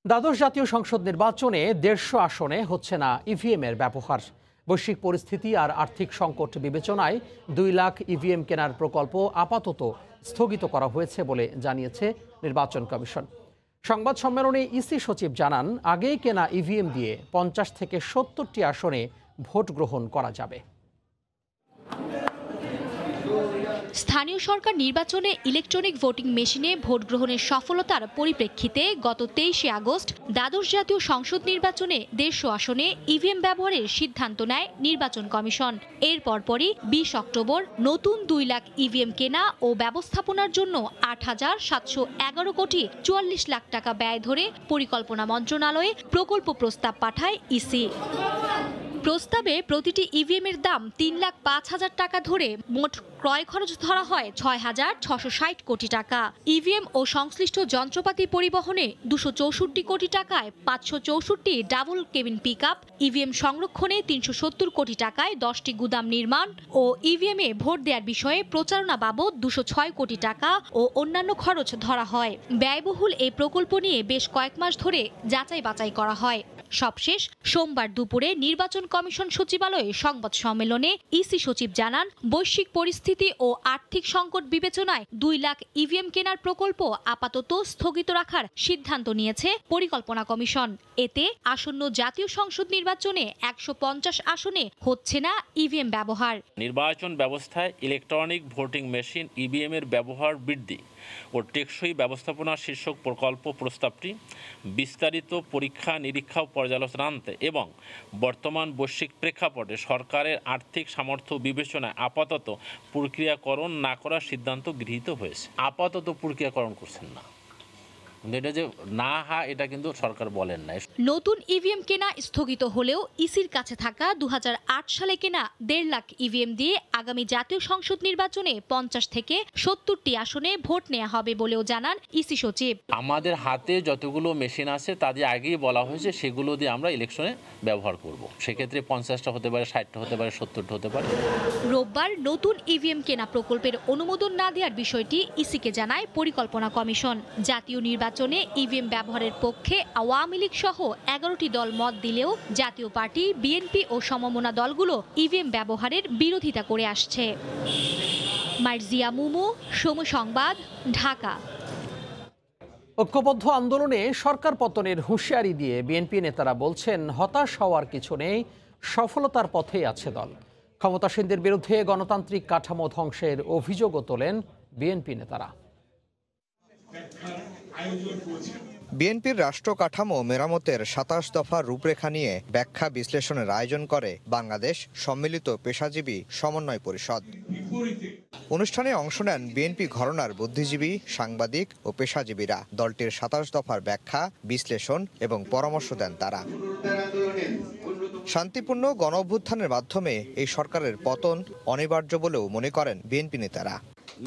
দ্বাদশ জাতীয় সংসদ নির্বাচনে ১৫০ আসনে হচ্ছে না ইভিএম এর ব্যবহার। বৈশ্বিক পরিস্থিতি আর আর্থিক সংকট বিবেচনায় ২ লাখ ইভিএম কেনার প্রকল্প আপাতত স্থগিত করা হয়েছে বলে জানিয়েছে নির্বাচন কমিশন। সংবাদ সম্মেলনে ইসি সচিব জানান, আগেই কেনা ইভিএম দিয়ে ৫০ থেকে ৭০টি আসনে ভোট গ্রহণ করা যাবে। স্থানীয় সরকার নির্বাচনে ইলেকট্রনিক ভোটিং মেশিনে ভোট গ্রহণের সফলতার পরিপ্রেক্ষিতে গত ২৩শে আগস্ট দ্বাদশ জাতীয় সংসদ নির্বাচনে ১৫০ আসনে ইভিএম ব্যবহারের সিদ্ধান্ত নেয় নির্বাচন কমিশন। এর পরপরই ২০ অক্টোবর নতুন ২ লাখ ইভিএম কেনা ও ব্যবস্থাপনার জন্য ৮,৭১১ কোটি ৪৪ লাখ টাকা ব্যয় ধরে পরিকল্পনা মন্ত্রণালয়ে প্রকল্প প্রস্তাব পাঠায় ইসি। প্রস্তাবে প্রতিটি ইভিএম এর দাম ৩,৫,০০০ টাকা ধরে মোট ক্রয় খরচ ধরা হয় ৬,৬৬০ কোটি টাকা। ইভিএম ও সংশ্লিষ্ট যন্ত্রপাতি পরিবহনে ২৬৪ কোটি টাকায় ৫৬৪ ডাবল কেবিন পিকআপ, ইভিএম সংরক্ষণে ৩৭০ কোটি টাকায় ১০টি গুদাম নির্মাণ ও ইভিএম এ ভোট দেওয়ার বিষয়ে প্রচারণা বাবদ ২০৬ কোটি টাকা ও অন্যান্য খরচ ধরা হয়। ব্যয়বহুল এই প্রকল্প নিয়ে বেশ কয়েক মাস ধরে যাচাই বাছাই করা হয়। সবশেষ সোমবার দুপুরে নির্বাচন কমিশন সচিবালয়ে সংবাদ সম্মেলনে ইসি সচিব জানান, বৈশ্বিক পরিস্থিতি ও আর্থিক সংকট বিবেচনায় ২ লাখ ইভিএম কেনার প্রকল্প আপাতত স্থগিত রাখার সিদ্ধান্ত নিয়েছে পরিকল্পনা কমিশন। এতে আসন্ন জাতীয় সংসদ নির্বাচনে ১৫০ আসনে হচ্ছে না ইভিএম ব্যবহার। নির্বাচন ব্যবস্থায় ইলেকট্রনিক ভোটিং মেশিন ইভিএম এর ব্যবহার বৃদ্ধি ও টেকসই ব্যবস্থাপনা শীর্ষক প্রকল্প প্রস্তাবটি বিস্তারিত পরীক্ষা নিরীক্ষা ও পর্যালোচনা আনতে এবং বর্তমান বৈশ্বিক প্রেক্ষাপটে সরকারের আর্থিক সামর্থ্য বিবেচনায় আপাতত প্রক্রিয়াকরণ না করার সিদ্ধান্ত গৃহীত হয়েছে। আপাতত প্রক্রিয়াকরণ করছেন না, এটা যে না হয় এটা কিন্তু সরকার বলেন না। নতুন ইভিএম কেনা স্থগিত হলেও ইসির কাছে থাকা ২০০৮ সালে কেনা ১.৫ লাখ ইভিএম দিয়ে আগামী জাতীয় সংসদ নির্বাচনে ৫০ থেকে ৭০টি আসনে ভোট নেওয়া হবে বলেও জানান ইসি সচিব। আমাদের হাতে যতগুলো মেশিন আছে তাদের আগেই বলা হয়েছে সেগুলো দিয়ে আমরা ইলেকশনে ব্যবহার করব। সেক্ষেত্রে ৫০টা হতে পারে, ৬০টা হতে পারে, ৭০টা হতে পারে। রোববার নতুন ইভিএম কেনা প্রকল্পের অনুমোদন না দেওয়ার বিষয়টি ইসিকে জানায় পরিকল্পনা কমিশন। জাতীয় নির্বাচনে ইভিএম ব্যবহারের পক্ষে আওয়ামী লীগ সহ ১১টি দল মত দিলেও জাতীয় পার্টি, বিএনপি ও সমমনা দলগুলো ইভিএম ব্যবহারের বিরোধিতা করে আসছে। মার্জিয়া মুমু, সময় সংবাদ, ঢাকা। ঐক্যবদ্ধ আন্দোলনে সরকার পতনের হুঁশিয়ারি দিয়ে বিএনপি নেতারা বলছেন, হতাশ হওয়ার কিছু নেই, সফলতার পথেই আছে দল। ক্ষমতাসীনদের বিরুদ্ধে গণতান্ত্রিক কাঠামো ধ্বংসের অভিযোগও তোলেন বিএনপি নেতারা। বিএনপির রাষ্ট্র কাঠামো মেরামতের ২৭ দফা রূপরেখা নিয়ে ব্যাখ্যা বিশ্লেষণের আয়োজন করে বাংলাদেশ সম্মিলিত পেশাজীবী সমন্বয় পরিষদ। অনুষ্ঠানে অংশ নেন বিএনপি ঘরানার বুদ্ধিজীবী, সাংবাদিক ও পেশাজীবীরা। দলটির ২৭ দফার ব্যাখ্যা, বিশ্লেষণ এবং পরামর্শ দেন তারা। শান্তিপূর্ণ গণঅভ্যুত্থানের মাধ্যমে এই সরকারের পতন অনিবার্য বলেও মনে করেন বিএনপি নেতারা।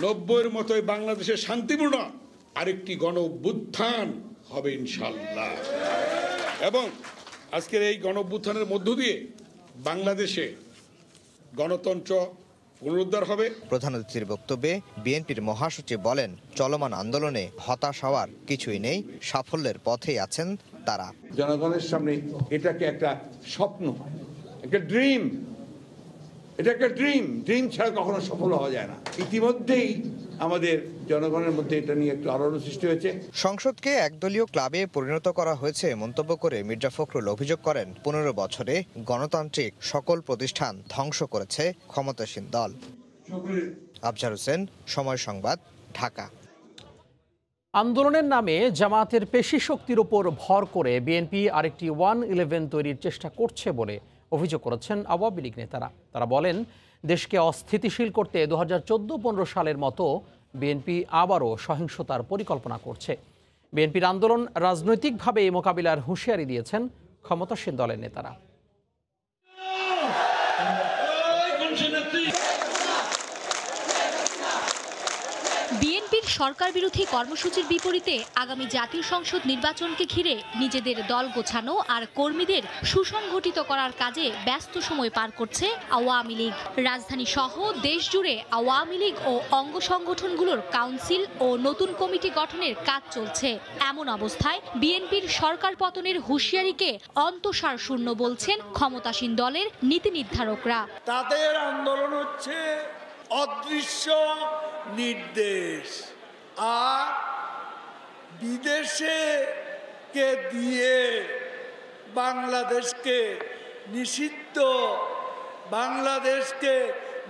৯০-এর মতোই বাংলাদেশের শান্তিপূর্ণ আরেকটি গণঅভ্যুত্থান হবে ইনশাআল্লাহ, এবং আজকের এই গণঅভ্যুত্থানের মধ্য দিয়ে বাংলাদেশে গণতন্ত্র পুনরুদ্ধার হবে। প্রধান অতিথির বক্তব্যে বিএনপির মহাসচিব বলেন, চলমান আন্দোলনে হতাশ হওয়ার কিছুই নেই, সাফল্যের পথেই আছেন তারা। জনগণের সামনে এটাকে একটা স্বপ্ন, একটা ড্রিম, এটা একটা ড্রিম ছাড়া কখনো সফল হওয়া যায় না। ইতিমধ্যেই আমাদের জনগণের মধ্যে এটা নিয়ে একটু আলোড়ন সৃষ্টি হয়েছে। সংসদকে একদলীয় ক্লাবে পরিণত করা হয়েছে মন্তব্য করে মির্জা ফখরুল অভিযোগ করেন, ১৫ বছরে গণতান্ত্রিক সকল প্রতিষ্ঠান ধ্বংস করেছে ক্ষমতাসীন দল। আফজার হোসেন, সময় সংবাদ, ঢাকা। আন্দোলনের নামে জামায়াতের পেশি শক্তির উপর ভর করে বিএনপি আরেকটি 1-11 তৈরির চেষ্টা করছে বলে অভিযোগ করেছেন আওয়ামী লীগ নেতারা। তারা বলেন, দেশকে অস্থিতিশীল করতে ২০১৪-১৫ সালের মতো বিএনপি আবারও সহিংসতার পরিকল্পনা করছে। বিএনপির আন্দোলন রাজনৈতিকভাবে মোকাবিলার হুঁশিয়ারি দিয়েছেন ক্ষমতাসীন দলের নেতারা। বিএনপির সরকার বিরোধী কর্মসূচির বিপরীতে আগামী জাতীয় সংসদ নির্বাচনকে ঘিরে নিজেদের দল গোছানো আর কর্মীদের সুসংগঠিত করার কাজে ব্যস্ত সময় পার করছে আওয়ামী লীগ। রাজধানী সহ দেশ জুড়ে আওয়ামী লীগ ও অঙ্গ সংগঠনগুলোর কাউন্সিল ও নতুন কমিটি গঠনের কাজ চলছে। এমন অবস্থায় বিএনপির সরকার পতনের হুঁশিয়ারিকে অন্তঃসার শূন্য বলছেন ক্ষমতাসীন দলের নীতি নির্ধারকরা। তাদের আন্দোলন হচ্ছে অদৃশ্য নির্দেশ, আর বিদেশে কে দিয়ে বাংলাদেশকে নিষিদ্ধ, বাংলাদেশকে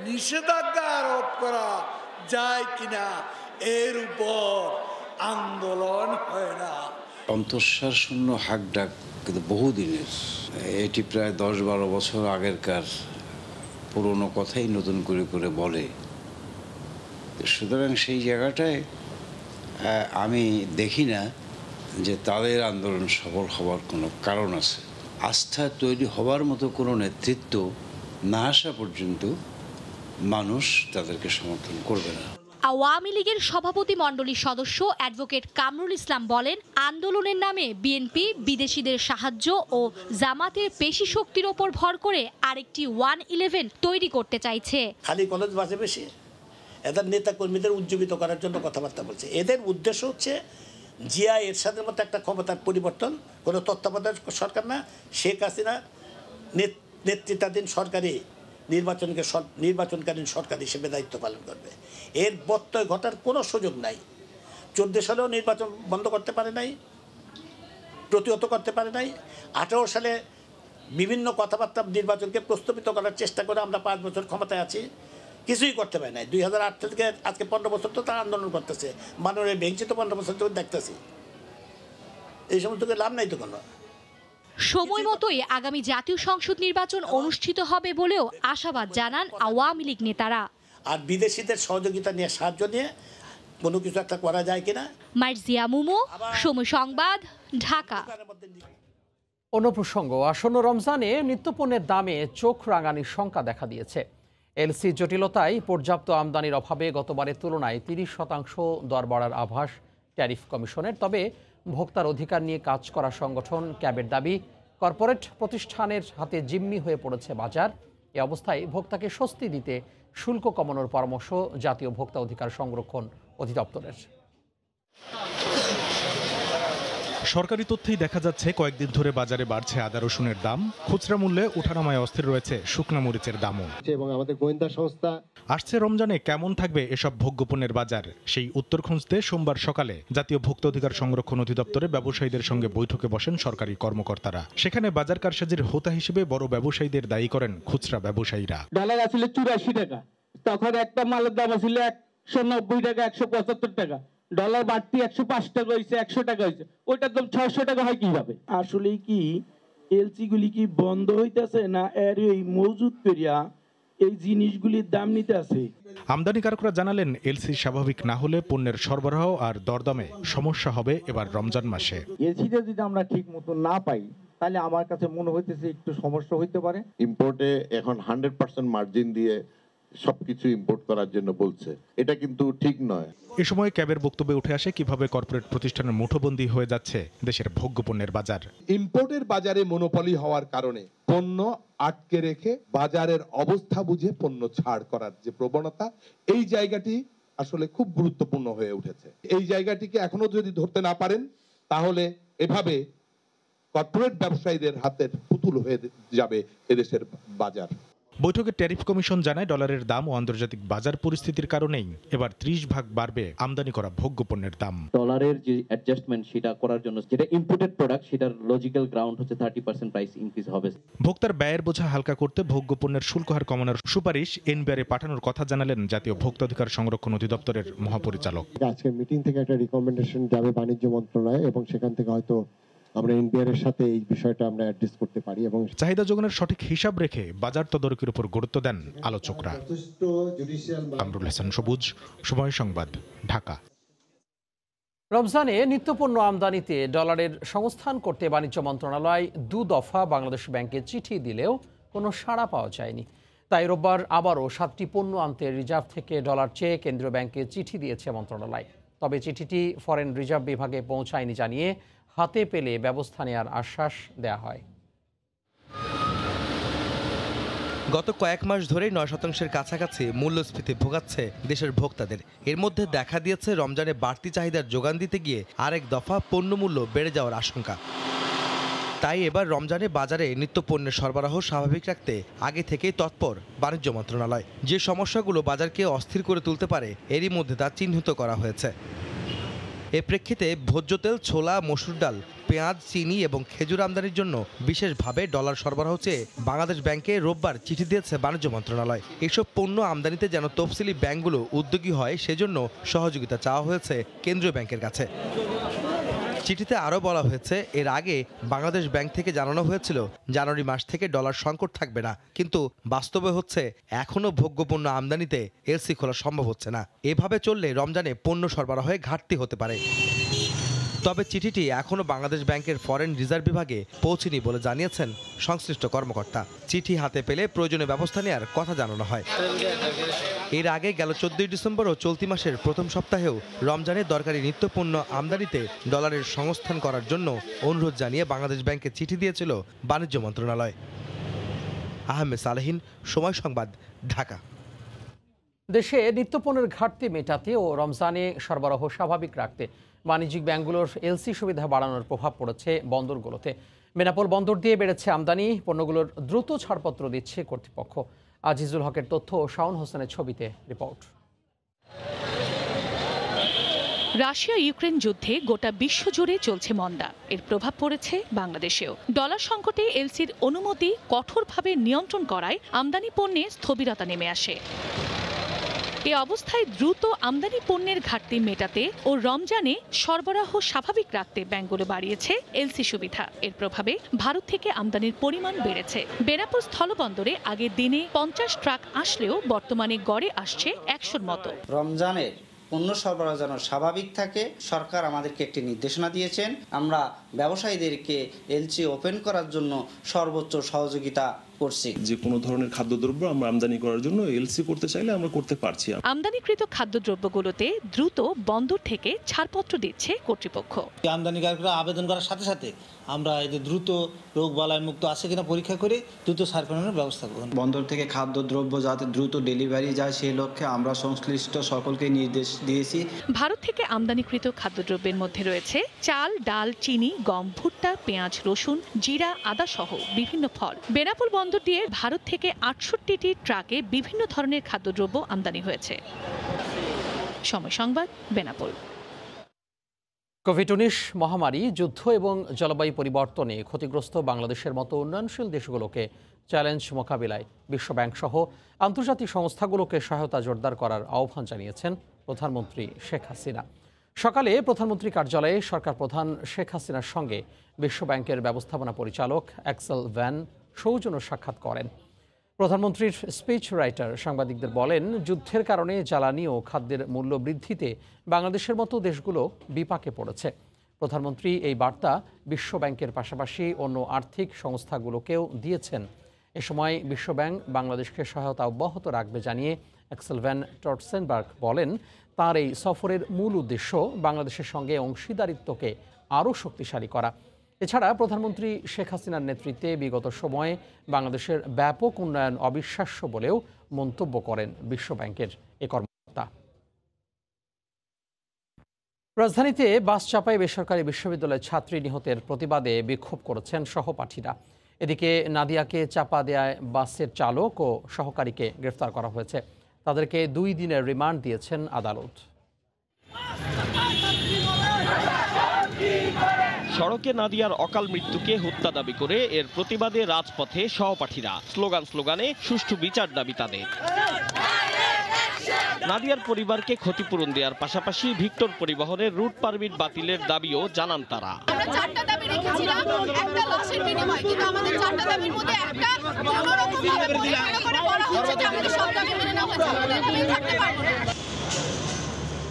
নিষেধাজ্ঞা আরোপ করা যায় কিনা এর উপর আন্দোলন হয় না। অন্তঃসার শূন্য হাক ডাক কিন্তু বহুদিনের, এটি প্রায় 10-12 বছর আগেরকার পুরনো কথাই নতুন করে করে বলে। সুতরাং সেই জায়গাটায় আমি দেখি না যে তাদের আন্দোলন সফল হওয়ার কোনো কারণ আছে। আস্থা তৈরি হওয়ার মতো কোনো নেতৃত্ব না আসা পর্যন্ত মানুষ তাদেরকে সমর্থন করবে না। আওয়ামী লীগের সভাপতি মণ্ডলীর সদস্য অ্যাডভোকেট কামরুল ইসলাম বলেন, আন্দোলনের নামে বিএনপি বিদেশিদের সাহায্য ও জামাতের পেশি শক্তির ওপর ভর করে আরেকটি 111 তৈরি করতে চাইছে। খালি কলেজ বাসে বেশি এদের নেতা কর্মীদের উজ্জীবিত করার জন্য কথাবার্তা বলছে। এদের উদ্দেশ্য হচ্ছে জিয়া এরশাদের মতো একটা ক্ষমতার পরিবর্তন, কোনো তত্ত্বাবধায়ক সরকার না, শেখ হাসিনা নেতৃত্বাধীন সরকারি নির্বাচনকালীন সরকার হিসেবে দায়িত্ব পালন করবে। এর ব্যত্যয় ঘটার কোনো সুযোগ নাই। 14 সালেও নির্বাচন বন্ধ করতে পারে নাই, প্রতিহত করতে পারে নাই। 18 সালে বিভিন্ন কথাবার্তা নির্বাচনকে প্রস্তাবিত করার চেষ্টা করে আমরা 5 বছর ক্ষমতায় আছি, কিছুই করতে পারে নাই। 2008 থেকে আজকে 15 বছর তো তারা আন্দোলন করতেছে, মানুষের ভেঙছি তো 15 বছর ধরে দেখতেছি, এই সমস্ত লাভ নাই তো কোনো। সময় মতোই আগামী জাতীয় সংসদ নির্বাচন অনুষ্ঠিত হবে বলেও আশাবাদ জানান আওয়ামী লীগ নেতারা। আর বিদেশিদের সহযোগিতা নিয়ে, সাহায্য নিয়ে কোনো কিছু একটা করা যায় কিনা। মার্জিয়া মুমু, সময় সংবাদ, ঢাকা। অন্য প্রসঙ্গ, আসন্ন রমজানে নিত্যপণ্যের দামে চোখ রাঙানির শঙ্কা দেখা দিয়েছে। এলসি জটিলতায় পর্যাপ্ত আমদানির অভাবে গতবারের তুলনায় 30% দর বাড়ার আভাস ট্যারিফ কমিশনের। তবে ভোক্তার অধিকার নিয়ে কাজ করা সংগঠন ক্যাবের দাবি, কর্পোরেট প্রতিষ্ঠানের হাতে জিম্মি হয়ে পড়েছে বাজার। এ অবস্থায় ভোক্তাকে স্বস্তি দিতে শুল্ক কমানোর পরামর্শ জাতীয় ভোক্তা অধিকার সংরক্ষণ অধিদপ্তরের। সরকারি তথ্যেই দেখা যাচ্ছে কয়েকদিন ধরে বাজারে বাড়ছে আদা রসুনের দাম, খুচরা মূল্যে ওঠানামায় অস্থির রয়েছে শুকনা মরিচের দামও। এবং আমাদের গোয়েন্দা সংস্থা আসছে রমজানে কেমন থাকবে এসব ভোগ্যপণ্যের বাজার, সেই উত্তর খুঁজতে সোমবার সকালে জাতীয় ভোক্তা অধিকার সংরক্ষণ অধিদপ্তরে ব্যবসায়ীদের সঙ্গে বৈঠকে বসেন সরকারি কর্মকর্তারা। সেখানে বাজার কারসাজির হোতা হিসেবে বড় ব্যবসায়ীদের দায়ী করেন খুচরা ব্যবসায়ীরা। ডলার আসছিল 84 টাকা, তখন একটা মালের দাম আসছিল 190 টাকা, 175 টাকা। ডলার বাড়তি 105 টাকা হয়েছে, 100 টাকা হয়েছে, ওইটার দাম 600 টাকা হয় কিভাবে? আসলে কি এলসি গুলি কি বন্ধ হইতেছে না এর এই মজুদ করিয়া এই জিনিসগুলির দাম নিতে আছে? আমদানিকারকরা জানালেন, এলসি স্বাভাবিক না হলে পণ্যের সরবরাহ আর দরদামে সমস্যা হবে এবার রমজান মাসে। এলসিটা যদি আমরা ঠিক মতো না পাই তাহলে আমার কাছে মনে হইতেছে একটু সমস্যা হইতে পারে। ইম্পোর্টে এখন 100% মার্জিন দিয়ে সবকিছু ইম্পোর্ট করার জন্য বলছে, এটা কিন্তু ঠিক নয়। এ সময় ক্যাবের বক্তব্যে উঠে আসে কিভাবে কর্পোরেট প্রতিষ্ঠানের মুঠোবন্দী হয়ে যাচ্ছে দেশের ভোগ্যপণ্যের বাজার। ইম্পোর্টের বাজারে মনোপলি হওয়ার কারণে পণ্য আটকে রেখে বাজারের অবস্থা বুঝে পণ্য ছাড় করার যে প্রবণতা, এই জায়গাটি আসলে খুব গুরুত্বপূর্ণ হয়ে উঠেছে। এই জায়গাটিকে এখনো যদি ধরতে না পারেন তাহলে এভাবে কর্পোরেট ব্যবসায়ীদের হাতের পুতুল হয়ে যাবে এদেশের বাজার। বৈঠকে ট্যারিফ কমিশন জানায়, ডলারের দাম ও আন্তর্জাতিক বাজার পরিস্থিতির কারণেই এবার 30% বাড়বে আমদানি করা ভোগ্যপণ্যের দাম। ডলারের যে অ্যাডজাস্টমেন্ট সেটা করার জন্য যেটা ইম্পোর্টেড প্রোডাক্ট সেটার লজিক্যাল গ্রাউন্ড হচ্ছে 30% প্রাইস ইনক্রিজ হবে। ভোক্তার ব্যয়ের বোঝা হালকা করতে ভোগ্যপণ্যের শুল্ক হার কমানোর সুপারিশ এনবিআরে পাঠানোর কথা জানালেন জাতীয় ভোক্তা অধিকার সংরক্ষণ অধিদপ্তরের মহাপরিচালক। আজকের মিটিং থেকে একটা রিকমেন্ডেশন যাবে বাণিজ্য মন্ত্রণালয়ে এবং সেখান থেকে হয়তো আমরা এনবিআর এর সাথে এই বিষয়টা আমরা অ্যাড্রেস করতে পারি এবং চাহিদা যোগানের সঠিক হিসাব রেখে বাজার তদারকির উপর গুরুত্ব দেন আলোচকরা। কামরুল হাসান সবুজ, সময় সংবাদ, ঢাকা। রমজানে নিত্যপণ্য আমদানিতে ডলারের সংস্থান করতে বাণিজ্য মন্ত্রণালয় 2 দফা বাংলাদেশ ব্যাংকে চিঠি দিলেও কোনো সাড়া পাওয়া যায়নি। তাই রোববার আবারও 7টি পণ্য আনতে রিজার্ভ থেকে ডলার চেয়ে কেন্দ্রীয় ব্যাংকে চিঠি দিয়েছে মন্ত্রণালয়। তবে চিঠিটি ফরেন রিজার্ভ বিভাগে পৌঁছায়নি জানিয়ে হাতে পেলে ব্যবস্থা নেওয়ার আশ্বাস দেয়া হয়। গত কয়েক মাস ধরেই 9% কাছাকাছি মূল্যস্ফীতি ভোগাচ্ছে দেশের ভোক্তাদের। এর মধ্যে দেখা দিয়েছে রমজানে বাড়তি চাহিদার যোগান দিতে গিয়ে আরেক দফা পণ্যমূল্য বেড়ে যাওয়ার আশঙ্কা। তাই এবার রমজানে বাজারে নিত্যপণ্যের সরবরাহ স্বাভাবিক রাখতে আগে থেকেই তৎপর বাণিজ্য মন্ত্রণালয়। যে সমস্যাগুলো বাজারকে অস্থির করে তুলতে পারে এরই মধ্যে তা চিহ্নিত করা হয়েছে। এ প্রেক্ষিতে ভোজ্য তেল, ছোলা, মসুর ডাল, পেঁয়াজ, চিনি এবং খেজুর আমদানির জন্য বিশেষভাবে ডলার সরবরাহ চেয়ে বাংলাদেশ ব্যাংকে রোববার চিঠি দিয়েছে বাণিজ্য মন্ত্রণালয়। এসব পণ্য আমদানিতে যেন তফসিলি ব্যাংকগুলো উদ্যোগী হয় সেজন্য সহযোগিতা চাওয়া হয়েছে কেন্দ্রীয় ব্যাংকের কাছে। চিঠিতে আরও বলা হয়েছে, এর আগে বাংলাদেশ ব্যাংক থেকে জানানো হয়েছিল জানুয়ারি মাস থেকে ডলার সংকট থাকবে না, কিন্তু বাস্তবে হচ্ছে এখনও ভোগ্যপণ্য আমদানিতে এলসি খোলা সম্ভব হচ্ছে না। এভাবে চললে রমজানে পণ্য সরবরাহে ঘাটতি হতে পারে। তবে চিঠিটি এখনও বাংলাদেশ ব্যাংকের ফরেন রিজার্ভ বিভাগে পৌঁছেনি বলে জানিয়েছেন সংশ্লিষ্ট কর্মকর্তা। চিঠি হাতে পেলে প্রয়োজনীয় ব্যবস্থা নেওয়ার কথা জানানো হয়। এর আগে গেল 14 ডিসেম্বর ও চলতি মাসের প্রথম সপ্তাহেও রমজানে দরকারি নিত্যপণ্য আমদানিতে ডলারের সংস্থান করার জন্য অনুরোধ জানিয়ে বাংলাদেশ ব্যাংকে চিঠি দিয়েছিল বাণিজ্য মন্ত্রণালয়। আহমেদ সালেহিন, সময় সংবাদ, ঢাকা। দেশে নিত্যপণ্যের ঘাটতি মেটাতে ও রমজানে সরবরাহ স্বাভাবিক রাখতে বাণিজ্যিক ব্যাংকগুলোর এলসি সুবিধা বাড়ানোর প্রভাব পড়েছে বন্দরগুলোতে। বেনাপোল বন্দর দিয়ে বেড়েছে আমদানি, পণ্যগুলোর দ্রুত ছাড়পত্র দিচ্ছে কর্তৃপক্ষ। আজিজুল হকের তথ্য ও শাওন হোসেনের ছবিতে রিপোর্ট। রাশিয়া ইউক্রেন যুদ্ধে গোটা বিশ্বজুড়ে চলছে মন্দা। এর প্রভাব পড়েছে বাংলাদেশেও। ডলার সংকটে এলসির অনুমতি কঠোরভাবে নিয়ন্ত্রণ করায় আমদানি পণ্যে স্থবিরতা নেমে আসে। এ অবস্থায় দ্রুত আমদানি পণ্যের ঘাটতি মেটাতে ও রমজানে সরবরাহ স্বাভাবিক রাখতে ব্যাংকগুলো বাড়িয়েছে এলসি সুবিধা। এর প্রভাবে ভারত থেকে আমদানির পরিমাণ বেড়েছে। বেনাপোল স্থলবন্দরে আগে দিনে 50 ট্রাক আসলেও বর্তমানে গড়ে আসছে 100-র মতো। রমজানের পণ্য সরবরাহ যেন স্বাভাবিক থাকে, সরকার আমাদেরকে একটি নির্দেশনা দিয়েছেন। আমরা ব্যবসায়ীদেরকে এলসি ওপেন করার জন্য সর্বোচ্চ সহযোগিতা করছি। যে কোনো ধরনের খাদ্যদ্রব্য আমরা আমদানি করার জন্য এলসি করতে চাইলে আমরা করতে পারছি। আমদানিকৃত খাদ্যদ্রব্যগুলোতে দ্রুত বন্দর থেকে ছাড়পত্র দিচ্ছে কর্তৃপক্ষ। আমদানিকারকরা আবেদন করার সাথে সাথে আমরা এদের দ্রুত রোগ বালাই মুক্ত আছে কিনা পরীক্ষা করে দ্রুত ছাড়পত্রের ব্যবস্থা করব। বন্দর থেকে খাদ্যদ্রব্য যাতে দ্রুত ডেলিভারি যায় সেই লক্ষ্যে আমরা সংশ্লিষ্ট সকলকে নির্দেশ দিয়েছি। ভারত থেকে আমদানিকৃত খাদ্যদ্রব্যের মধ্যে রয়েছে চাল, ডাল, চিনি, গম, ভুট্টা, পেঁয়াজ, রসুন, জিরা, আদা সহ বিভিন্ন ফল। বেনাপোল বন্দর দিয়ে ভারত থেকে 68টি ট্রাকে বিভিন্ন ধরনের খাদ্যদ্রব্য আমদানি হয়েছে। সময় সংবাদ, বেনাপোল। কোভিড-19 মহামারী, যুদ্ধ এবং জলবায়ু পরিবর্তনে ক্ষতিগ্রস্ত বাংলাদেশের মতো উন্নয়নশীল দেশগুলোকে চ্যালেঞ্জ মোকাবিলায় বিশ্বব্যাংক সহ আন্তর্জাতিক সংস্থাগুলোকে সহায়তা জোরদার করার আহ্বান জানিয়েছেন প্রধানমন্ত্রী শেখ হাসিনা। সকালে প্রধানমন্ত্রী কার্যালয়ে সরকার প্রধান শেখ হাসিনার সঙ্গে বিশ্বব্যাংকের ব্যবস্থাপনা পরিচালক অ্যাক্সেল ভ্যান সৌজন্য সাক্ষাৎ করেন। প্রধানমন্ত্রীর স্পিচ রাইটার সাংবাদিকদের বলেন, যুদ্ধের কারণে জ্বালানি ও খাদ্যের মূল্য বৃদ্ধিতে বাংলাদেশের মতো দেশগুলো বিপাকে পড়েছে। প্রধানমন্ত্রী এই বার্তা বিশ্বব্যাংকের পাশাপাশি অন্য আর্থিক সংস্থাগুলোকেও দিয়েছেন। এ সময় বিশ্বব্যাংক বাংলাদেশকে সহায়তা অব্যাহত রাখবে জানিয়ে অ্যাক্সেল ভ্যান টর্টসেনবার্গ বলেন, তার এই সফরের মূল উদ্দেশ্য বাংলাদেশের সঙ্গে অংশীদারিত্বকে আরও শক্তিশালী করা। এছাড়া প্রধানমন্ত্রী শেখ হাসিনার নেতৃত্বে বিগত সময়ে বাংলাদেশের ব্যাপক উন্নয়ন অবিশ্বাস্য বলেও মন্তব্য করেন বিশ্বব্যাংকের এ কর্মকর্তা। রাজধানীতে বাস চাপায় বেসরকারি বিশ্ববিদ্যালয়ের ছাত্রী নিহতের প্রতিবাদে বিক্ষোভ করেছেন সহপাঠীরা। এদিকে নাদিয়াকে চাপা দেওয়ায় বাসের চালক ও সহকারীকে গ্রেফতার করা হয়েছে। তাদেরকে 2 দিনের রিমান্ড দিয়েছেন আদালত। সড়কে নাদিয়ার অকাল মৃত্যুকে হত্যা দাবি করে এর প্রতিবাদে রাজপথে সহপাঠীরা স্লোগানে সুষ্ঠু বিচার দাবি তাদের। নাদিয়ার পরিবারকে ক্ষতিপূরণ দেওয়ার পাশাপাশি ভিক্টর পরিবহনের রুট পারমিট বাতিলের দাবিও জানান তারা।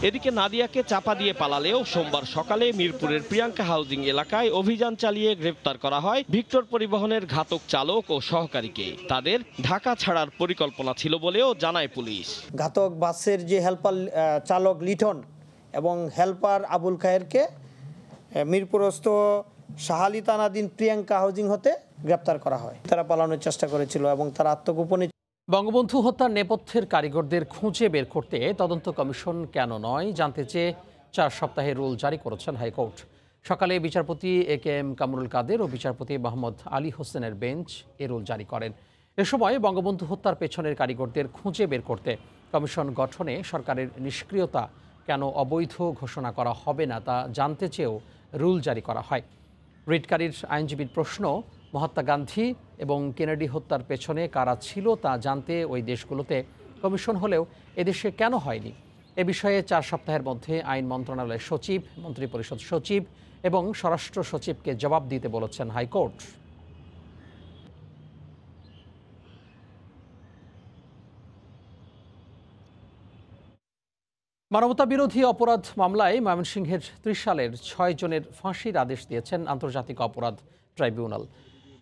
এদিকে নাদিয়াকে চাপা দিয়ে পালালেও সোমবার সকালে মিরপুরের প্রিয়াঙ্কা হাউজিং এলাকায় অভিযান চালিয়ে গ্রেফতার করা হয় ভিক্টর পরিবহনের ঘাতক চালক ও সহকারীকে। তাদের ঢাকা ছাড়ার পরিকল্পনা ছিল বলেও জানায় পুলিশ। ঘাতক বাসের যে হেল্পার চালক লিটন এবং হেল্পার আবুল খায়েরকে মিরপুরস্থ শাহালি থানাধীন প্রিয়াঙ্কা হাউজিং হতে গ্রেপ্তার করা হয়। তারা পালানোর চেষ্টা করেছিল এবং তারা আত্মগোপনে। বঙ্গবন্ধু হত্যার নেপথ্যের কারিগরদের খুঁজে বের করতে তদন্ত কমিশন কেন নয় জানতে চেয়ে 4 সপ্তাহের রুল জারি করেছেন হাইকোর্ট। সকালে বিচারপতি AK-M কামরুল কাদের ও বিচারপতি মোহাম্মদ আলী হোসেনের বেঞ্চ এ রুল জারি করেন। এ সময় বঙ্গবন্ধু হত্যার পেছনের কারিগরদের খুঁজে বের করতে কমিশন গঠনে সরকারের নিষ্ক্রিয়তা কেন অবৈধ ঘোষণা করা হবে না তা জানতে চেয়েও রুল জারি করা হয়। রিটকারীর আইনজীবীর প্রশ্ন, মহাত্মা গান্ধী এবং কেনেডি হত্যার পেছনে কারা ছিল তা জানতে ওই দেশগুলোতে কমিশন হলেও এদেশে কেন হয়নি? এ বিষয়ে 4 সপ্তাহের মধ্যে আইন মন্ত্রণালয়ের সচিব, মন্ত্রিপরিষদ সচিব এবং স্বরাষ্ট্র সচিবকে জবাব দিতে বলেছেন হাইকোর্ট। মানবতা বিরোধী অপরাধ মামলায় ময়মনসিংহের 30 সালের 6 জনের ফাঁসির আদেশ দিয়েছেন আন্তর্জাতিক অপরাধ ট্রাইব্যুনাল।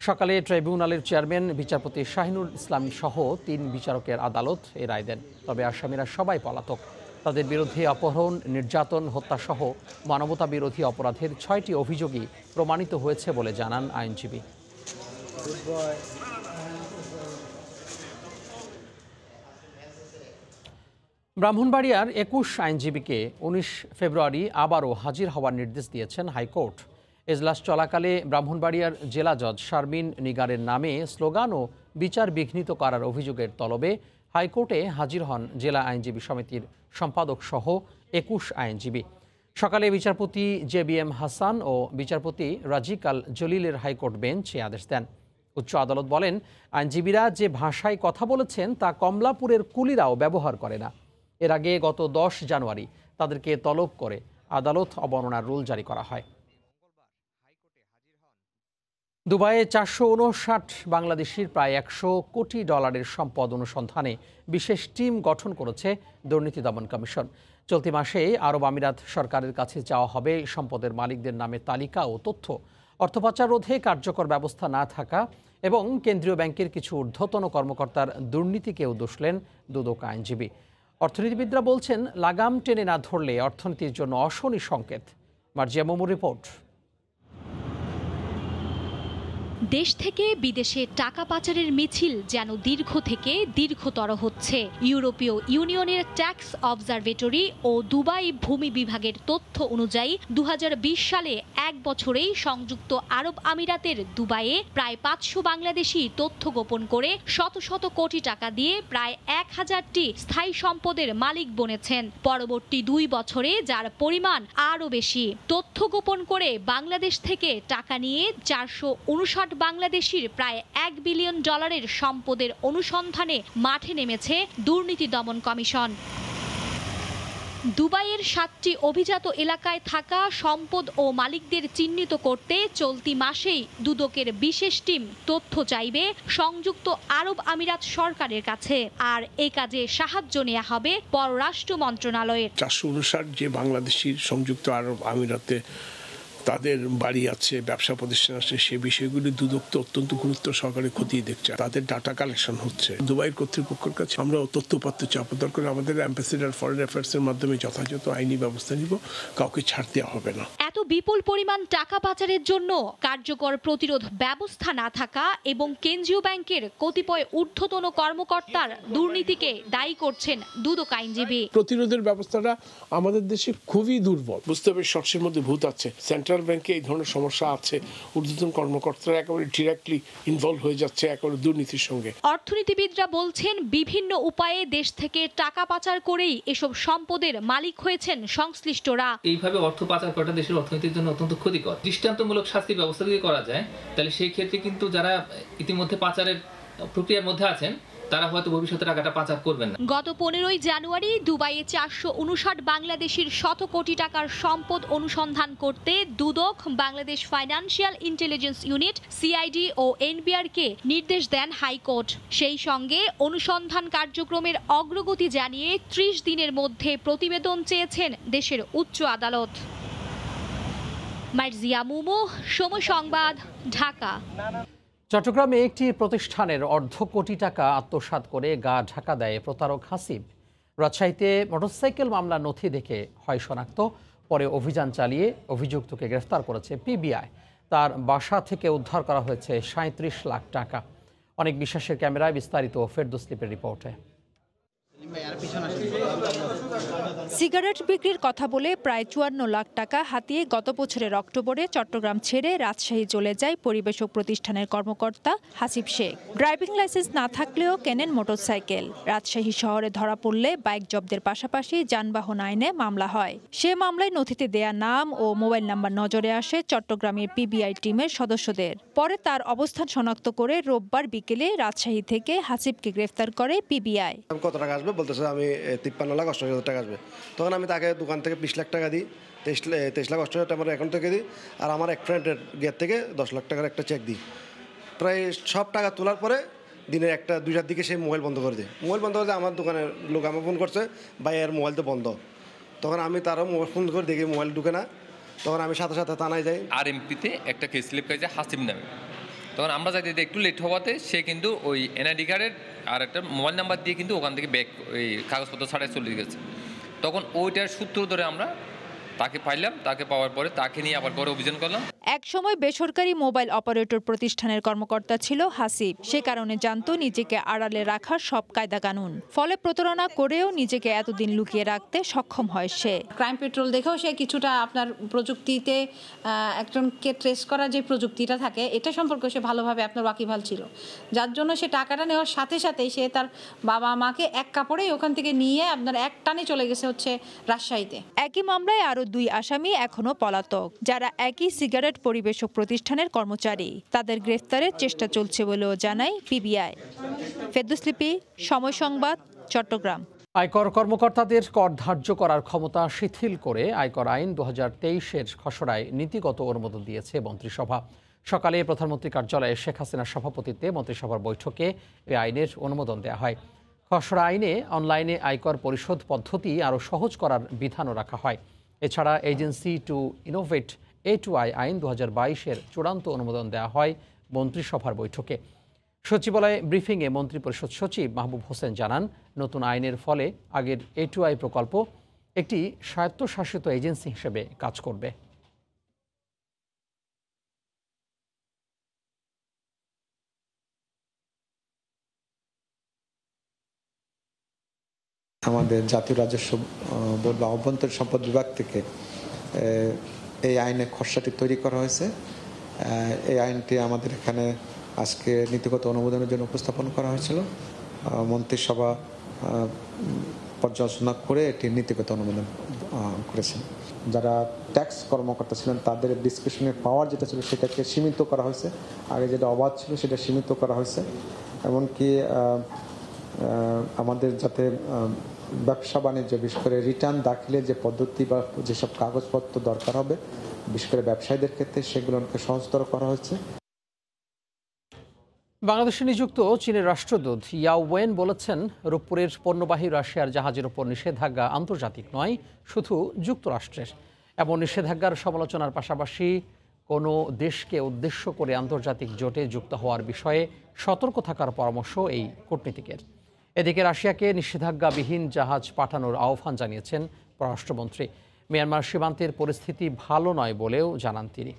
সকালে ট্রাইব্যুনালের চেয়ারম্যান বিচারপতি শাহিনুল ইসলাম সহ 3 বিচারকের আদালত এ রায় দেন। তবে আসামিরা সবাই পলাতক। তাদের বিরুদ্ধে অপহরণ, নির্যাতন, হত্যাসহ মানবতা বিরোধী অপরাধের 6টি অভিযোগই প্রমাণিত হয়েছে বলে জানান আইনজীবী। ব্রাহ্মণবাড়িয়ার 21 আইনজীবীকে 19 ফেব্রুয়ারি আবারও হাজির হওয়ার নির্দেশ দিয়েছেন হাইকোর্ট। এজলাস চলাকালে ব্রাহ্মণবাড়িয়ার জেলা জজ শারমিন নিগারের নামে স্লোগান ও বিচার বিঘ্নিত করার অভিযোগের তলবে হাইকোর্টে হাজির হন জেলা আইনজীবী সমিতির সম্পাদক সহ 21 আইনজীবী। সকালে বিচারপতি JBM হাসান ও বিচারপতি রাজিক আল জলিলের হাইকোর্ট বেঞ্চ এ আদেশ দেন। উচ্চ আদালত বলেন, আইনজীবীরা যে ভাষায় কথা বলেছেন তা কমলাপুরের কুলিরাও ব্যবহার করে না। এর আগে গত 10 জানুয়ারি তাদেরকে তলব করে আদালত অবমাননার রুল জারি করা হয়। দুবাইয়ে 459 বাংলাদেশির প্রায় $100 কোটি সম্পদ অনুসন্ধানে বিশেষ টিম গঠন করেছে দুর্নীতি দমন কমিশন। চলতি মাসে আরব আমিরাত সরকারের কাছে চাওয়া হবে সম্পদের মালিকদের নামে তালিকা ও তথ্য। অর্থ পাচার রোধে কার্যকর ব্যবস্থা না থাকা এবং কেন্দ্রীয় ব্যাংকের কিছু ঊর্ধ্বতন কর্মকর্তার দুর্নীতিকেও দোষলেন দুদক আইনজীবী। অর্থনীতিবিদরা বলছেন, লাগাম টেনে না ধরলে অর্থনীতির জন্য অশনি সংকেত। মার্জিয়া মুমুর রিপোর্ট। দেশ থেকে বিদেশে টাকা পাচারের মিছিল যেন দীর্ঘ থেকে দীর্ঘতর হচ্ছে। ইউরোপীয় ইউনিয়নের ট্যাক্স অবজারভেটরি ও দুবাই ভূমি বিভাগের তথ্য অনুযায়ী 2020 সালে এক বছরেই সংযুক্ত আরব আমিরাতের দুবাইয়ে প্রায় 500 বাংলাদেশি তথ্য গোপন করে শত শত কোটি টাকা দিয়ে প্রায় 1000টি স্থায়ী সম্পদের মালিক বনেছেন। পরবর্তী 2 বছরে যার পরিমাণ আরও বেশি। তথ্য গোপন করে বাংলাদেশ থেকে টাকা নিয়ে 459 বাংলাদেশির প্রায় $1 বিলিয়ন সম্পদের অনুসন্ধানে মাঠে নেমেছে দুর্নীতি দমন কমিশন। দুবাইয়ের 7টি অভিজাত এলাকায় থাকা সম্পদ ও মালিকদের চিহ্নিত করতে চলতি মাসেই দুদকের বিশেষ টিম তথ্য চাইবে সংযুক্ত আরব আমিরাত সরকারের কাছে। আর এ কাজে সাহায্য নেওয়া হবে পররাষ্ট্র মন্ত্রণালয়ের। 459 যে বাংলাদেশির সংযুক্ত আরব আমিরাতে তাদের বাড়ি আছে, ব্যবসা প্রতিষ্ঠান আছে, সে বিষয়গুলি দুদক তো অত্যন্ত গুরুত্ব সহকারে খতিয়ে দেখছে। তাদের ডাটা কালেকশন হচ্ছে। দুবাইয়ের কর্তৃপক্ষের কাছে আমরা তথ্যপাত্র চাপ দরকার আমাদের অ্যাম্বাসেডার ফরেন অ্যাফেয়ার্সের মাধ্যমে যথাযথ আইনি ব্যবস্থা নিব, কাউকে ছাড় দেওয়া হবে না। এত বিপুল পরিমাণ টাকা পাচারের জন্য কার্যকর প্রতিরোধ ব্যবস্থা না থাকা এবং কেন্দ্রীয় ব্যাংকের কতিপয় ঊর্ধ্বতন কর্মকর্তার দুর্নীতিকে দায়ী করছেন দুদক আইনজীবী। প্রতিরোধের ব্যবস্থাটা আমাদের দেশে খুবই দুর্বল। বুঝতে হবে শস্যের মধ্যে ভূত আছে। সেন্ট্রাল ব্যাংকে এই ধরনের সমস্যা আছে। ঊর্ধ্বতন কর্মকর্তারা একেবারে ডিরেক্টলি ইনভলভ হয়ে যাচ্ছে একেবারে দুর্নীতির সঙ্গে। অর্থনীতিবিদরা বলছেন, বিভিন্ন উপায়ে দেশ থেকে টাকা পাচার করেই এসব সম্পদের মালিক হয়েছেন সংশ্লিষ্টরা। এইভাবে অর্থ পাচার করাটা দেশের অর্থনীতির জন্য অত্যন্ত ক্ষতিকর। দৃষ্টান্তমূলক শাস্তির ব্যবস্থা যদি করা যায় তাহলে সেই ক্ষেত্রে কিন্তু যারা ইতিমধ্যে পাচারের প্রক্রিয়ার মধ্যে আছেন তারা হয়তো ভবিষ্যতে টাকাটা পাচার করবেন না। গত 15 জানুয়ারি দুবাইয়ে 459 বাংলাদেশির শত কোটি টাকার সম্পদ অনুসন্ধান করতে Dudok, Bangladesh financial intelligence unit, CID ও NBR-কে নির্দেশ দেন হাইকোর্ট। সেই সঙ্গে অনুসন্ধান কার্যক্রমের অগ্রগতি জানিয়ে 30 দিনের মধ্যে প্রতিবেদন চেয়েছেন দেশের উচ্চ আদালত। মার্জিয়া মুমু, সময় সংবাদ, ঢাকা। চট্টগ্রামে একটি প্রতিষ্ঠানের $250 কোটি টাকা আত্মসাৎ করে গা ঢাকা দেয় প্রতারক হাসিব। রাজশাহীতে মোটরসাইকেল মামলা নথি দেখে হয় শনাক্ত, পরে অভিযান চালিয়ে অভিযুক্তকে গ্রেফতার করেছে পিবিআই। তার বাসা থেকে উদ্ধার করা হয়েছে ৩৭ লাখ টাকা। অনেক বিশ্বাসের ক্যামেরায় বিস্তারিত ফেরদৌস লিপের রিপোর্টে। সিগারেট বিক্রির কথা বলে প্রায় ৫৪ লাখ টাকা হাতিয়ে গত বছরের অক্টোবরে চট্টগ্রাম ছেড়ে রাজশাহী চলে যায় পরিবেশক প্রতিষ্ঠানের কর্মকর্তা হাসিব শেখ। ড্রাইভিং লাইসেন্স না থাকলেও কেনেন মোটরসাইকেল। রাজশাহী শহরে ধরা পড়লে বাইক জব্দের পাশাপাশি যানবাহন আইনে মামলা হয়। সে মামলায় নথিতে দেয়া নাম ও মোবাইল নাম্বার নজরে আসে চট্টগ্রামের পিবিআই টিমের সদস্যদের। পরে তার অবস্থান শনাক্ত করে রোববার বিকেলে রাজশাহী থেকে হাসিবকে গ্রেফতার করে পিবিআই। কত টাকা আসবে বলতেছে, আমি 53 লাখ 88 হাজার টাকা আসবে। তখন আমি তাকে দোকান থেকে 20 লাখ টাকা দিই, 23 লাখ 88 হাজার টাকা আমার অ্যাকাউন্ট থেকে দিই, আর আমার এক ফ্রেন্ডের গেট থেকে 10 লাখ টাকার একটা চেক দিই। প্রায় সব টাকা তোলার পরে দিনের 1-2টার দিকে সেই মোবাইল বন্ধ করে দিই। মোবাইল বন্ধ করে আমার দোকানের লোক আমার ফোন করছে, ভাই এর মোবাইল তো বন্ধ। তখন আমি তারও মোবাইল ফোন করে দেখি মোবাইল ঢুকে না। তখন আমি সাথে সাথে থানায় যাই। RMP-তে একটা কেস স্লিপ পেয়েছে হাসিব নামে। তখন আমরা যাইতে একটু লেট হওয়াতে সে কিন্তু ওই এনআইডি কার্ডের আর একটা মোবাইল নাম্বার দিয়ে কিন্তু ওখান থেকে ব্যাক ওই কাগজপত্র ছাড়াই চলে গেছে। তখন ওইটার সূত্র ধরে আমরা তাকে পাইলাম, তাকে পাওয়ার পরে তাকে নিয়ে আবার পরে অভিযান করলাম। একসময় বেসরকারি মোবাইল অপারেটর প্রতিষ্ঠানের কর্মকর্তা ছিল হাসিব। সে কারণে জানতো নিজেকে আড়ালে রাখার সব কায়দা কানুন। ফলে প্রতারণা করেও নিজেকে এতদিন লুকিয়ে রাখতে সক্ষম হয় সে। ক্রাইম পেট্রোল দেখেও সে কিছুটা আপনার প্রযুক্তিতে একজনকে ট্রেস করার যে প্রযুক্তিটা থাকে এটা সম্পর্কে সে ভালোভাবে আপনার ওয়াকিবহাল ছিল, যার জন্য সে টাকাটা নেওয়ার সাথে সাথেই সে তার বাবা মাকে এক কাপড়েই ওখান থেকে নিয়ে আপনার এক টানে চলে গেছে হচ্ছে রাজশাহীতে। একই মামলায় আরো 2 আসামি এখনো পলাতক, যারা একই সিগারেট পরিবেশক প্রতিষ্ঠানের কর্মচারী। তাদের গ্রেফতারের চেষ্টা চলছে বলেও জানায় পিবিআই। ফেরদৌস লিপি, সময় সংবাদ, চট্টগ্রাম। আয়কর কর্মকর্তাদের কর ধার্য করার ক্ষমতা শিথিল করে আয়কর আইন 2023-এর খসড়ায় নীতিগত অনুমোদন দিয়েছে মন্ত্রিসভা। সকালে প্রধানমন্ত্রী কার্যালয়ে শেখ হাসিনার সভাপতিত্বে মন্ত্রিসভার বৈঠকে এই আইনের অনুমোদন দেওয়া হয়। খসড়া আইনে অনলাইনে আয়কর পরিশোধ পদ্ধতি আরও সহজ করার বিধানও রাখা হয়। এছাড়া এজেন্সি টু ইনোভেট A2I আইন 2022-এর চূড়ান্ত অনুমোদন দেওয়া হয় মন্ত্রিসভার বৈঠকে। সচিবালয়ে ব্রিফিংয়ে মন্ত্রিপরিষদ সচিব মাহবুব হোসেন জানান, নতুন আইনের ফলে আগের A2I প্রকল্প একটি স্বায়ত্তশাসিত এজেন্সি হিসেবে কাজ করবে। আমাদের জাতীয় রাজস্ব বোর্ড বা অভ্যন্তরীণ সম্পদ বিভাগ থেকে এই আইনের খসড়াটি তৈরি করা হয়েছে। এই আইনটি আমাদের এখানে আজকে নীতিগত অনুমোদনের জন্য উপস্থাপন করা হয়েছিল। মন্ত্রিসভা পর্যালোচনা করে এটি নীতিগত অনুমোদন করেছেন। যারা ট্যাক্স কর্মকর্তা ছিলেন তাদের ডিসক্রিপশনের পাওয়ার যেটা ছিল সেটাকে সীমিত করা হয়েছে। আগে যেটা অবাধ ছিল সেটা সীমিত করা হয়েছে। এমনকি আমাদের যাতে ব্যবসা বাণিজ্য বিশেষ করে রিটার্ন দাখিলের যে পদ্ধতি বা যেসব কাগজপত্র দরকার হবে বিশেষ করে ব্যবসায়ীদের ক্ষেত্রে সেগুলোকে সহজতর করা হয়েছে। বাংলাদেশে নিযুক্ত চীনের রাষ্ট্রদূত ইয়াও ওয়েন বলেছেন, রূপপুরের পণ্যবাহী রাশিয়ার জাহাজের ওপর নিষেধাজ্ঞা আন্তর্জাতিক নয়, শুধু যুক্তরাষ্ট্রের। এমন নিষেধাজ্ঞার সমালোচনার পাশাপাশি কোনো দেশকে উদ্দেশ্য করে আন্তর্জাতিক জোটে যুক্ত হওয়ার বিষয়ে সতর্ক থাকার পরামর্শ এই কূটনীতিকের। এদিকে রাশিয়াকে নিষেধাজ্ঞাবিহীন জাহাজ পাঠানোর আহ্বান জানিয়েছেন পররাষ্ট্রমন্ত্রী। মিয়ানমার সীমান্তের পরিস্থিতি ভালো নয় বলেও জানান তিনি।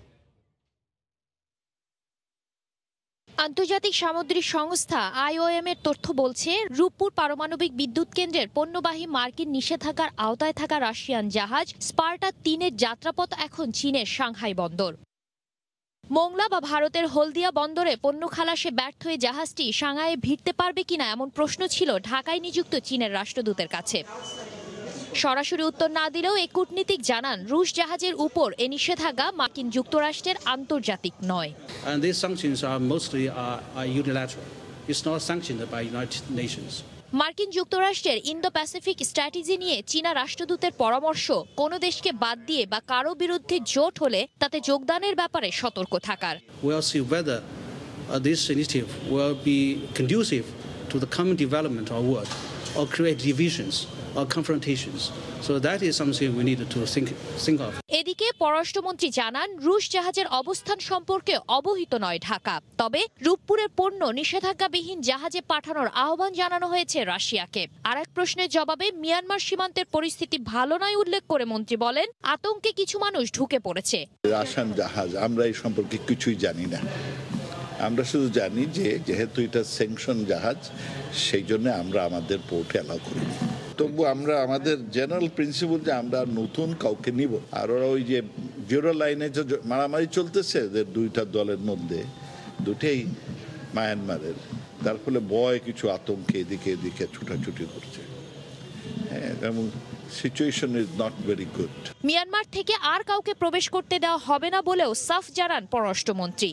আন্তর্জাতিক সামুদ্রিক সংস্থা IOM এর তথ্য বলছে, রূপপুর পারমাণবিক বিদ্যুৎ কেন্দ্রের পণ্যবাহী মার্কিন নিষেধাজ্ঞার আওতায় থাকা রাশিয়ান জাহাজ স্পার্টা 3-এর যাত্রাপথ এখন চীনের সাংহাই বন্দর। মোংলা বা ভারতের হলদিয়া বন্দরে পণ্য খালাসে ব্যর্থ হয়ে জাহাজটি সাংহাইয়ে ভিড়তে পারবে কিনা এমন প্রশ্ন ছিল ঢাকায় নিযুক্ত চীনের রাষ্ট্রদূতের কাছে। সরাসরি উত্তর না দিলেও এই কূটনীতিক জানান, রুশ জাহাজের উপর এই নিষেধাজ্ঞা মার্কিন যুক্তরাষ্ট্রের আন্তর্জাতিক নয়। মার্কিন যুক্তরাষ্ট্রের ইন্দো প্যাসিফিক স্ট্র্যাটেজি নিয়ে চীনা রাষ্ট্রদূতের পরামর্শ, কোনো দেশকে বাদ দিয়ে বা কারো বিরুদ্ধে জোট হলে তাতে যোগদানের ব্যাপারে সতর্ক থাকার। We'll see whether this initiative will be conducive to the common development of world or create divisions or confrontations. So that is something we need to think of. এদিকে পররাষ্ট্রমন্ত্রী জানান, রুশ জাহাজের অবস্থান সম্পর্কে অবহিত নয় ঢাকা। তবে রূপপুরের পণ্য নিষেধাজ্ঞাবিহীন জাহাজে পাঠানোর আহ্বান জানানো হয়েছে রাশিয়াকে। আর এক প্রশ্নের জবাবে মিয়ানমার সীমান্তের পরিস্থিতি ভালো নয় উল্লেখ করে মন্ত্রী বলেন, আতঙ্কে কিছু মানুষ ঢুকে পড়েছে। রাশিয়ান জাহাজ, আমরা এই সম্পর্কে কিছুই জানি না। আমরা শুধু জানি যে যেহেতু এটা স্যাংশন জাহাজ, সেই জন্য আমরা আমাদের পোর্টে অ্যালাউ করিনি। তবু আমরা আমাদের জেনারেল প্রিন্সিপাল যে আমরা নতুন কাউকে নিব। আর ওরা ওই যে জিরো লাইনে যে মারামারি চলতেছে দুইটা দলের মধ্যে, দুটেই মায়ানমারের, তার ফলে ভয় কিছু আতঙ্কে এদিকে এদিকে ছুটাছুটি করছে। হ্যাঁ, এবং situation is not very good. Myanmar থেকে আর কাউকে প্রবেশ করতে দেওয়া হবে না বলেও সাফ জানান পররাষ্ট্রমন্ত্রী।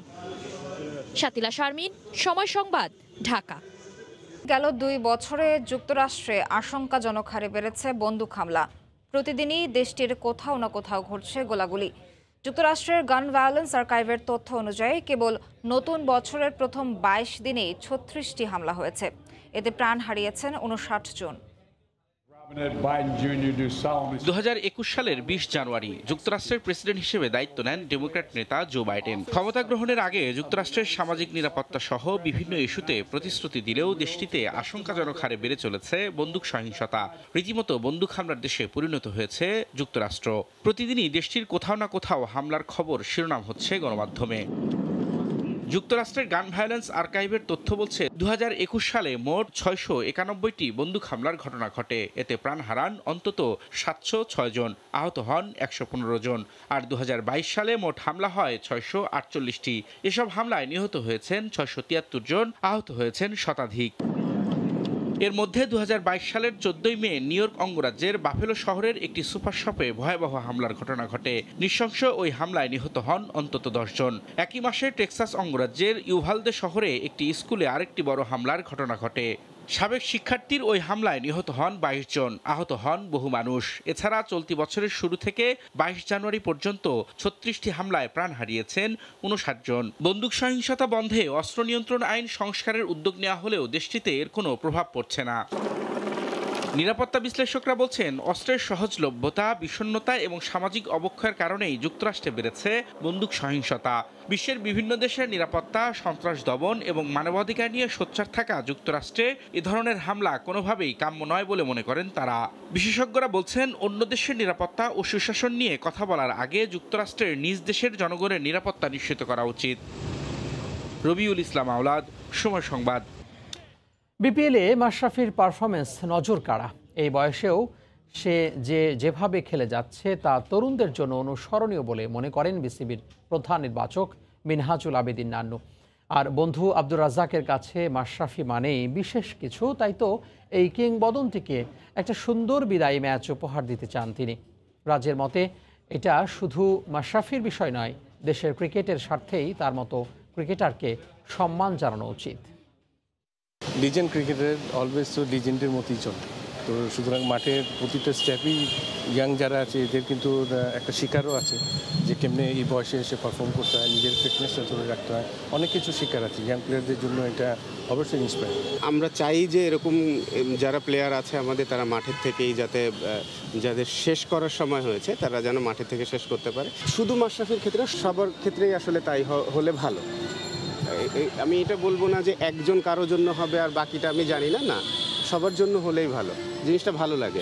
শাতিলা শারমিন, সময় সংবাদ, ঢাকা। গেল 2 বছরে যুক্তরাষ্ট্রে আশঙ্কাজনক হারে বেড়েছে বন্দুক হামলা। প্রতিদিনই দেশটির কোথাও না কোথাও ঘটছে গোলাগুলি। যুক্তরাষ্ট্রের গান ভায়োলেন্স আর্কাইভের তথ্য অনুযায়ী কেবল নতুন বছরের প্রথম 22 দিনেই 36টি হামলা হয়েছে। এতে প্রাণ হারিয়েছেন 59 জন। 2021 সালের 20 জানুয়ারি যুক্তরাষ্ট্রের প্রেসিডেন্ট হিসেবে দায়িত্ব নেন ডেমোক্র্যাট নেতা জো বাইডেন। ক্ষমতা গ্রহণের আগে যুক্তরাষ্ট্রের সামাজিক নিরাপত্তা সহ বিভিন্ন ইস্যুতে প্রতিশ্রুতি দিলেও দেশটিতে আশঙ্কাজনক হারে বেড়ে চলেছে বন্দুক সহিংসতা। রীতিমতো বন্দুক হামলার দেশে পরিণত হয়েছে যুক্তরাষ্ট্র। প্রতিদিনই দেশটির কোথাও না কোথাও হামলার খবর শিরোনাম হচ্ছে গণমাধ্যমে। যুক্তরাষ্ট্রের গান ভায়োলেন্স আর্কাইভের তথ্য বলছে 2021 সালে মোট 691টি বন্দুক হামলার ঘটনা ঘটে। এতে প্রাণ হারান অন্তত 706 জন, আহত হন 115 জন। আর 2022 সালে মোট হামলা হয় 648টি। এসব হামলায় নিহত হয়েছেন 673 জন, আহত হয়েছেন শতাধিক। এর মধ্যে 2022 সালের 14 মে নিউ ইয়র্ক অঙ্গরাজ্যের বাফেলো শহরের একটি সুপার শপে ভয়াবহ হামলার ঘটনা ঘটে। নৃশংস ওই হামলায় নিহত হন অন্তত 10 জন। একই মাসে টেক্সাস অঙ্গরাজ্যের ইউভালদে শহরে একটি স্কুলে আরেকটি বড় হামলার ঘটনা ঘটে। সাবেক শিক্ষার্থীর ওই হামলায় নিহত হন 22 জন, আহত হন বহু মানুষ। এছাড়া চলতি বছরের শুরু থেকে 22 জানুয়ারি পর্যন্ত 36টি হামলায় প্রাণ হারিয়েছেন 59 জন। বন্দুক সহিংসতা বন্ধে অস্ত্র নিয়ন্ত্রণ আইন সংস্কারের উদ্যোগ নেওয়া হলেও দেশটিতে এর কোনো প্রভাব পড়ছে না। নিরাপত্তা বিশ্লেষকরা বলছেন, অস্ত্রের সহজলভ্যতা, বিষণ্ণতা এবং সামাজিক অবক্ষয়ের কারণেই যুক্তরাষ্ট্রে বেড়েছে বন্দুক সহিংসতা। বিশ্বের বিভিন্ন দেশের নিরাপত্তা, সন্ত্রাস দমন এবং মানবাধিকার নিয়ে সোচ্চার থাকা যুক্তরাষ্ট্রে এ ধরনের হামলা কোনোভাবেই কাম্য নয় বলে মনে করেন তারা। বিশেষজ্ঞরা বলছেন, অন্য দেশের নিরাপত্তা ও সুশাসন নিয়ে কথা বলার আগে যুক্তরাষ্ট্রের নিজ দেশের জনগণের নিরাপত্তা নিশ্চিত করা উচিত। রবিউল ইসলাম আওলাদ, সময় সংবাদ। বিপিএলে মাশরাফির পারফরমেন্স নজর কাড়া। এই বয়সেও সে যেভাবে খেলে যাচ্ছে তা তরুণদের জন্য অনুসরণীয় বলে মনে করেন বিসিবির প্রধান নির্বাচক মিনহাজুল আবেদিন নান্নু। আর বন্ধু আব্দুর রাজ্জাকের কাছে মাশরাফি মানেই বিশেষ কিছু, তাই তো এই কিংবদন্তিকে একটা সুন্দর বিদায়ী ম্যাচ উপহার দিতে চান তিনি। রাজ্যের মতে এটা শুধু মাশরাফির বিষয় নয়, দেশের ক্রিকেটের স্বার্থেই তার মতো ক্রিকেটারকে সম্মান জানানো উচিত। লিজেন্ড ক্রিকেটার অলওয়েজ তো লিজেন্ডের মতোই চলে। তো সুতরাং মাঠের প্রতিটা স্টেপই ইয়াং যারা আছে এদের কিন্তু একটা শিকারও আছে যে কেমনে এই বয়সে এসে পারফর্ম করতে হয়, নিজের ফিটনেসটা ধরে রাখতে হয়, অনেক কিছু শিকার আছে। ইয়াং প্লেয়ারদের জন্য এটা অবশ্যই ইন্সপায়ার। আমরা চাই যে এরকম যারা প্লেয়ার আছে আমাদের, তারা মাঠের থেকেই যাতে যাদের শেষ করার সময় হয়েছে তারা যেন মাঠের থেকে শেষ করতে পারে। শুধু মাশরাফির ক্ষেত্রে, সবার ক্ষেত্রেই আসলে তাই হলে ভালো। আমি এটা বলবো না যে একজন কারোর জন্য হবে আর বাকিটা আমি জানি না, না, সবার জন্য হলেই ভালো, জিনিসটা ভালো লাগে।